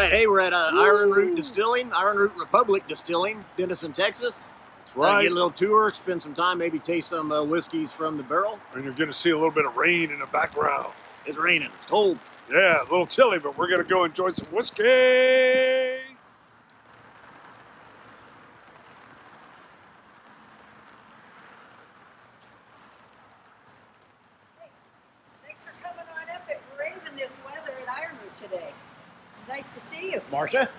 Hey, we're at Ironroot Ironroot Republic Distilling, Denison, Texas. That's right. Get a little tour, spend some time, maybe taste some whiskeys from the barrel. And you're going to see a little bit of rain in the background. It's raining. It's cold. Yeah, a little chilly, but we're going to go enjoy some whiskey. Thanks for coming on up and braving this weather at Ironroot today. Nice to see you. Marcia?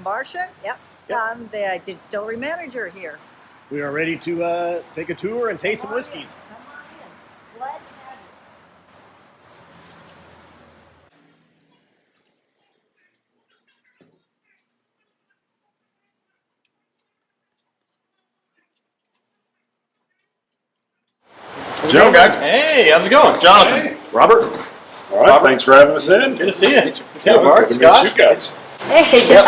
Marcia, yep. I'm the distillery manager here. We are ready to take a tour and taste some whiskeys. Come on in. Glad to have you. Joe, guys. Hey, how's it going? Jonathan. Hey. Robert. All right, Robert. thanks for having us in. Good to see you. Good to see you, Bart. Good to Scott. meet you guys. Hey, Yep.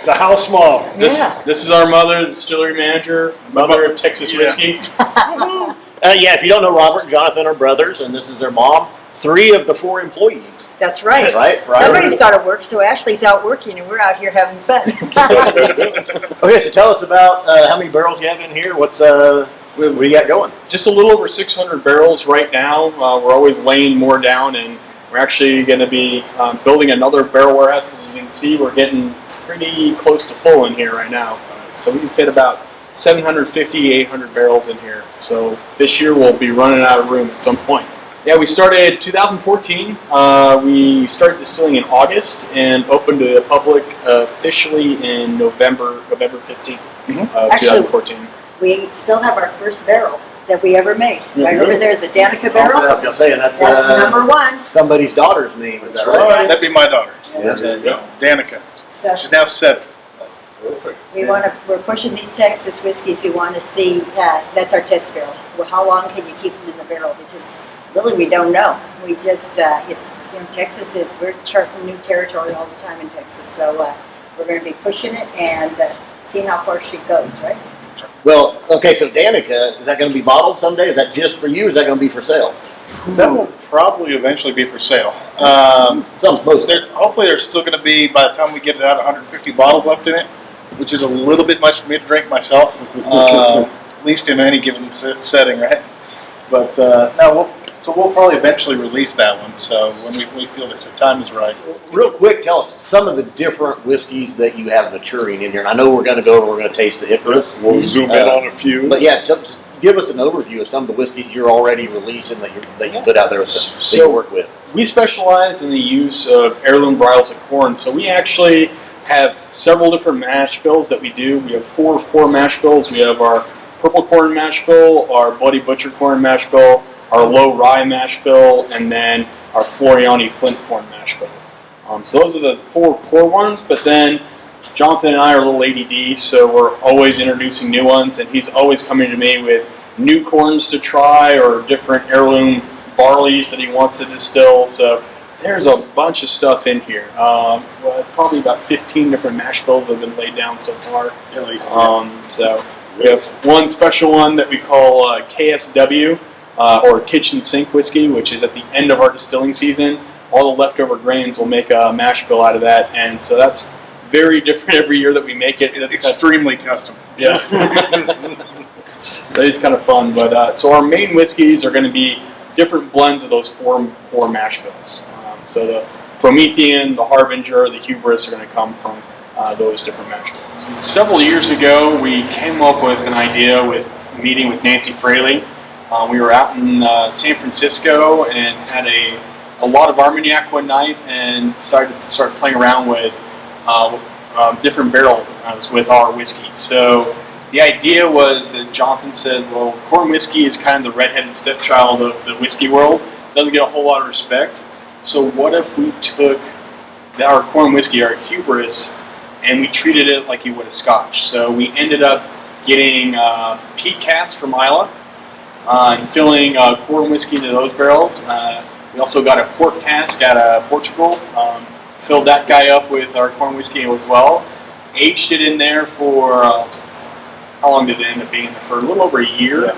The house mom. This is our mother, the distillery manager, mother of Texas whiskey. Yeah, if you don't know, Robert and Jonathan are brothers, and this is their mom. 3 of the 4 employees. That's right. Right? Somebody's got to work, so Ashley's out working, and we're out here having fun. Okay, so tell us about how many barrels you have in here. What do you got going? Just a little over 600 barrels right now. We're always laying more down, and we're actually going to be building another barrel warehouse. As you can see, we're getting pretty close to full in here right now. So we can fit about 750, 800 barrels in here. So this year we'll be running out of room at some point. Yeah, we started 2014. We started distilling in August and opened to the public officially in November 15th of 2014. We still have our first barrel that we ever made. Right over there, the Danica barrel. I was going to say, that's number 1. somebody's daughter's name, is that Right. right? That'd be my daughter. Yeah, there you go. Danica. So She's now 7. Perfect. we're pushing these Texas whiskeys. We want to see, that's our test barrel. Well, how long can you keep them in the barrel? Because really we don't know. We just, Texas we're charting new territory all the time in Texas. So we're going to be pushing it and seeing how far she goes, right? Well, okay, so Danica, is that going to be bottled someday? Is that just for you, or is that going to be for sale? That will probably eventually be for sale. Hopefully there's still going to be, by the time we get it out, 150 bottles left in it, which is a little bit much for me to drink myself, at least in any given setting, right? But we'll probably eventually release that one, so when we feel that the time is right. Real quick, tell us some of the different whiskeys that you have maturing in here. And I know we're going to taste the Icarus. We'll zoom in on a few. But yeah, just give us an overview of some of the whiskeys you're already releasing that you put out there that you work with. We specialize in the use of heirloom varietals of corn, so we actually have several different mash bills that we do. We have 4 core mash bills. We have our purple corn mash bill, our bloody butcher corn mash bill, our low rye mash bill, and then our Floriani flint corn mash bill. So those are the 4 core ones, but then Jonathan and I are a little ADD, so we're always introducing new ones, and he's always coming to me with new corns to try or different heirloom barleys that he wants to distill. So there's a bunch of stuff in here. Probably about 15 different mash bills that have been laid down so far. At least. So we have one special one that we call KSW, or kitchen sink whiskey, which is at the end of our distilling season. All the leftover grains will make a mash bill out of that, and so that's very different every year that we make it. Extremely custom. Yeah. So it's kind of fun. But so our main whiskeys are going to be different blends of those 4 core mash bills. So the Promethean, the Harbinger, the Hubris are going to come from those different mash bills. Several years ago, we came up with an idea with meeting with Nancy Fraley. We were out in San Francisco and had a lot of Armagnac one night and decided to start playing around with different barrels with our whiskey. So the idea was that Jonathan said, well, corn whiskey is kind of the redheaded stepchild of the whiskey world. Doesn't get a whole lot of respect. So what if we took our corn whiskey, our Hubris, and we treated it like you would a Scotch? So we ended up getting peat casks from Islay, and filling corn whiskey into those barrels. We also got a port cask out of Portugal. Filled that guy up with our corn whiskey as well. Aged it in there for, how long did it end up being in there? For a little over a year.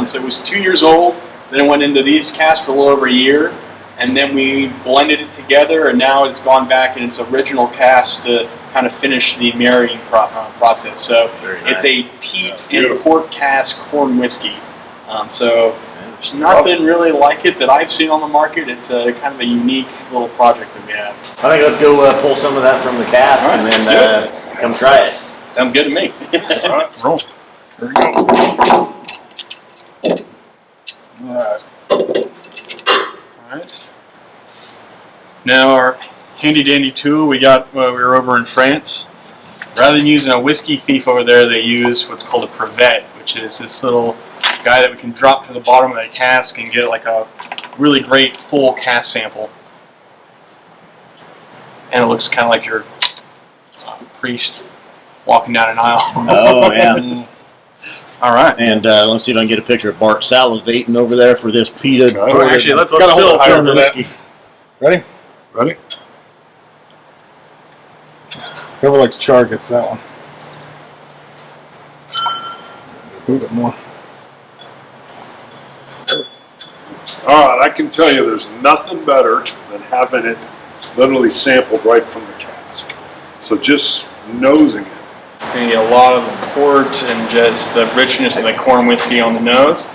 So it was 2 years old. Then it went into these casks for a little over a year. And then we blended it together, and now it's gone back in its original cask to kind of finish the marrying process. So it's a peat and port cask corn whiskey. So there's nothing really like it that I've seen on the market. It's a kind of a unique little project that we have. I think let's go pull some of that from the cask All right, and let's then come try it. Sounds good to me. All right, roll. There we go. All right. Alright. Now our handy dandy tool we got while we were over in France. Rather than using a whiskey thief over there, they use what's called a prevette, which is this little guy that we can drop to the bottom of the cask and get like a really great full cask sample. And it looks kind of like your priest walking down an aisle. Oh, yeah. All right. And let's see if I can get a picture of Bart salivating over there for this peated. Oh, actually, let's Gotta hold fill it higher for that. whiskey. Ready? Ready? Whoever likes char gets that one. Move it more. All right, I can tell you there's nothing better than having it literally sampled right from the cask. So just nosing it. You get a lot of the port and just the richness of the corn whiskey on the nose.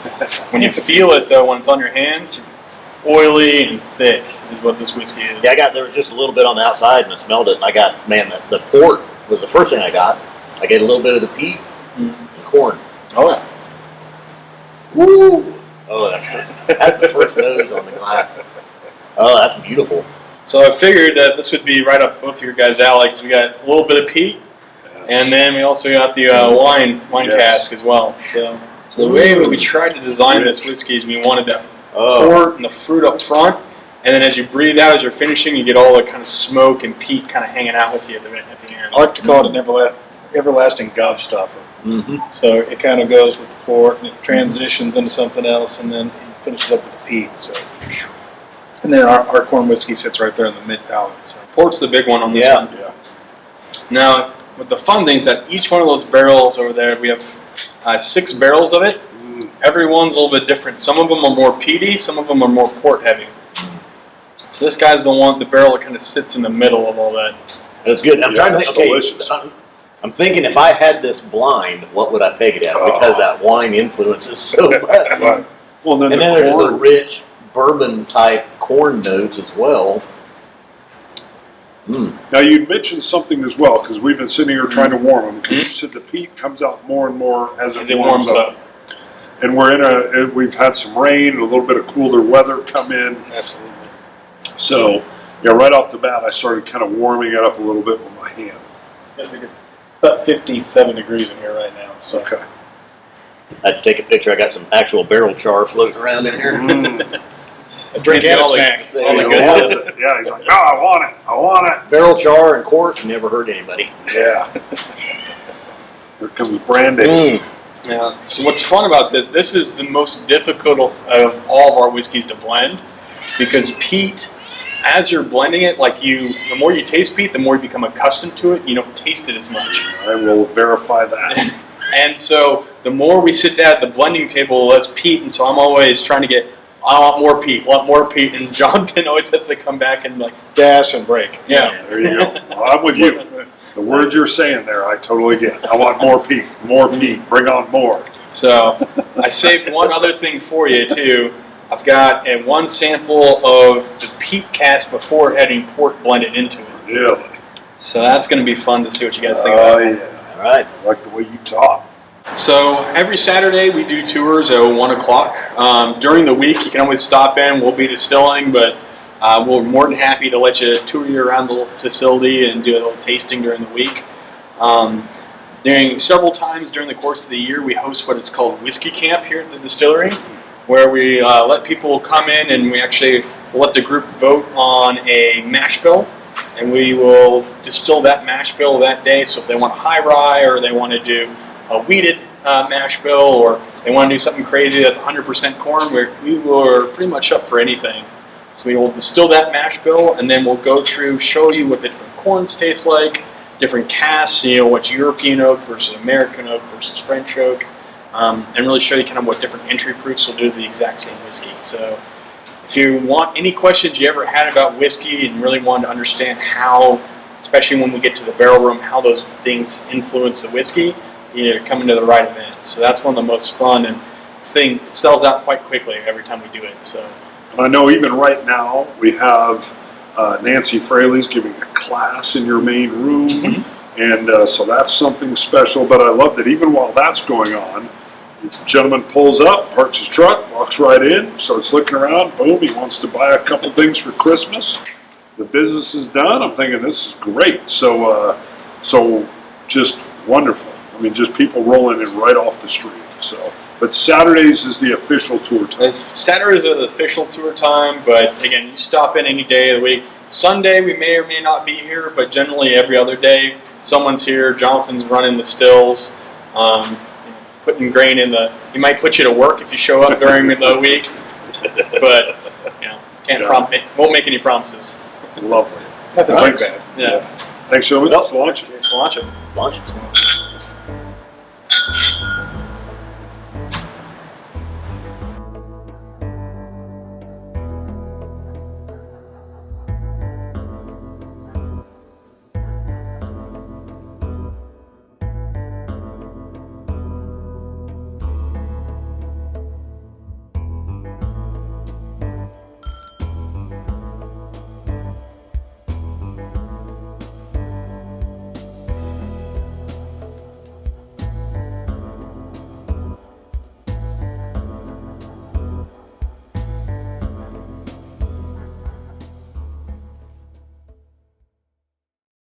When you feel it, though, when it's on your hands, it's oily and thick is what this whiskey is. Yeah, there was just a little bit on the outside and I smelled it. And I got, man, the port was the first thing I got. I get a little bit of the peat and corn. Oh, yeah. Woo! Oh, that's the first nose on the glass. Oh, that's beautiful. So I figured that this would be right up both of your guys' alley because we got a little bit of peat, and then we also got the wine cask as well. So the way that we tried to design this whiskey is we wanted that port and the fruit up front, and then as you breathe out, as you're finishing, you get all the kind of smoke and peat kind of hanging out with you at the end. I like to call it an everlasting gobstopper. Mm-hmm. So it kind of goes with the port and it transitions into something else and then it finishes up with the peat. So, and then our corn whiskey sits right there in the mid palate. So. Port's the big one on this one. Yeah. Now, with the fun thing is that each one of those barrels over there, we have 6 barrels of it. Every one's a little bit different. Some of them are more peaty, some of them are more port heavy. So this guy's the barrel that kind of sits in the middle of all that. That's good. I'm trying to it's think, okay, delicious. I'm thinking if I had this blind, what would I peg it as? Because that wine influences so much. Right. Well, then And then there's the rich bourbon type corn notes as well. Now you mentioned something as well because we've been sitting here trying to warm them because you said the peat comes out more and more as it warms up. And we've had some rain and a little bit of cooler weather come in. Absolutely. So right off the bat, I started kind of warming it up a little bit with my hand. About 57 degrees in here right now. So. Okay. I had to take a picture. I got some actual barrel char floating around in here. A drink and a all the- snack. all the Yeah. good Yeah, he's like, oh, I want it. I want it. Barrel char and quart never hurt anybody. Yeah. Here comes brandy. Yeah. So what's fun about this is the most difficult of all of our whiskeys to blend because peat, as you're blending it, the more you taste peat, the more you become accustomed to it. You don't taste it as much. I will verify that. And so the more we sit down at the blending table, the less peat. And so I'm always trying to get, I want more peat. And Jonathan always has to come back and Gas and brake. yeah. There you go. Well, I'm with you. The words you're saying there, I totally get. I want more peat. More peat. Bring on more. So I saved one other thing for you too. I've got one sample of the peat cask before adding port blended into it. Really? So that's going to be fun to see what you guys think about it. Yeah. All right. I like the way you talk. So every Saturday we do tours at 1 o'clock. During the week you can always stop in. We'll be distilling, but we're more than happy to let you tour you around the little facility and do a little tasting during the week. Several times during the course of the year we host what is called Whisky Camp here at the distillery, where we let people come in and we actually let the group vote on a mash bill, and we will distill that mash bill that day. So if they want a high rye or they want to do a wheated mash bill, or they want to do something crazy that's 100% corn, we were pretty much up for anything. So we will distill that mash bill, and then we'll go through, show you what the different corns taste like, different casks, what's European oak versus American oak versus French oak, and really show you kind of what different entry proofs will do to the exact same whiskey. So if you want any questions you ever had about whiskey and really wanted to understand how, especially when we get to the barrel room, how those things influence the whiskey, you're coming to the right event. So that's one of the most fun, and this thing sells out quite quickly every time we do it. So. And I know even right now we have Nancy Fraley's giving a class in your main room, and so that's something special. But I love that even while that's going on, the gentleman pulls up, parks his truck, walks right in, starts looking around, boom, he wants to buy a couple things for Christmas. The business is done. I'm thinking this is great. So just wonderful. I mean, just people rolling in right off the street. So, but Saturdays is the official tour time. Saturdays are the official tour time, but again, you stop in any day of the week. Sunday we may or may not be here, but generally every other day someone's here. Jonathan's running the stills, putting grain in the. He might put you to work if you show up during the week, but won't make any promises. Lovely. Nothing like that. Yeah. Thanks, gentlemen. Let's launch it. Let's launch it. Launch it.